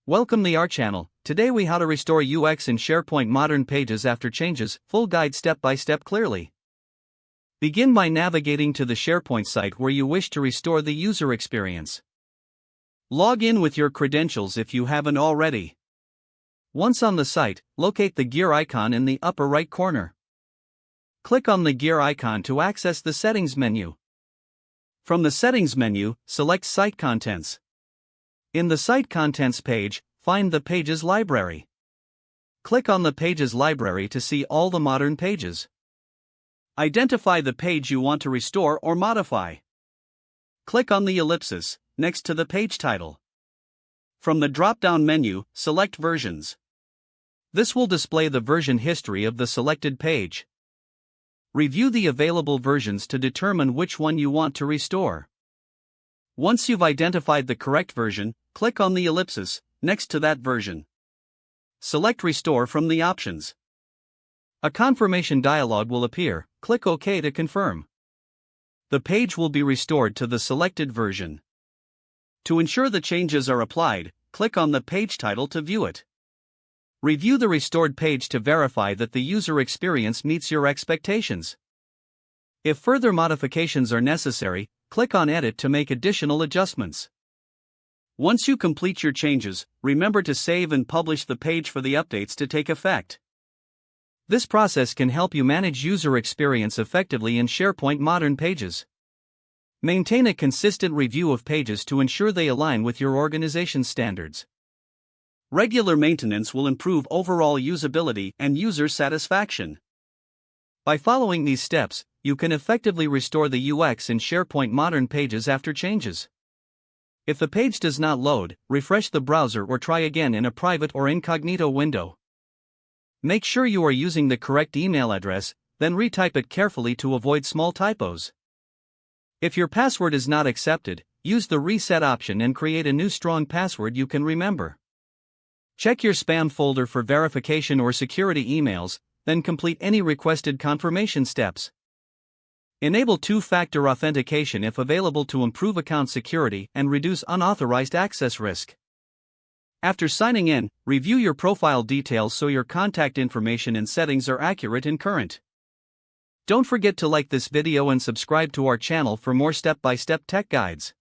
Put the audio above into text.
Welcome to our channel. Today we how to restore UX in SharePoint modern pages after changes, full guide step by step clearly. Begin by navigating to the SharePoint site where you wish to restore the user experience. Log in with your credentials if you haven't already. Once on the site, locate the gear icon in the upper right corner. Click on the gear icon to access the settings menu. From the settings menu, select Site Contents. In the Site Contents page, find the Pages library. Click on the Pages library to see all the modern pages. Identify the page you want to restore or modify. Click on the ellipsis next to the page title. From the drop-down menu, select Versions. This will display the version history of the selected page. Review the available versions to determine which one you want to restore. Once you've identified the correct version, click on the ellipsis next to that version. Select Restore from the options. A confirmation dialog will appear. Click OK to confirm. The page will be restored to the selected version. To ensure the changes are applied, click on the page title to view it. Review the restored page to verify that the user experience meets your expectations. If further modifications are necessary, click on Edit to make additional adjustments. Once you complete your changes, remember to save and publish the page for the updates to take effect. This process can help you manage user experience effectively in SharePoint modern pages. Maintain a consistent review of pages to ensure they align with your organization's standards. Regular maintenance will improve overall usability and user satisfaction. By following these steps, you can effectively restore the UX in SharePoint modern pages after changes. If the page does not load, refresh the browser or try again in a private or incognito window. Make sure you are using the correct email address, then retype it carefully to avoid small typos. If your password is not accepted, use the reset option and create a new strong password you can remember. Check your spam folder for verification or security emails, then complete any requested confirmation steps. Enable two-factor authentication if available to improve account security and reduce unauthorized access risk. After signing in, review your profile details so your contact information and settings are accurate and current. Don't forget to like this video and subscribe to our channel for more step-by-step tech guides.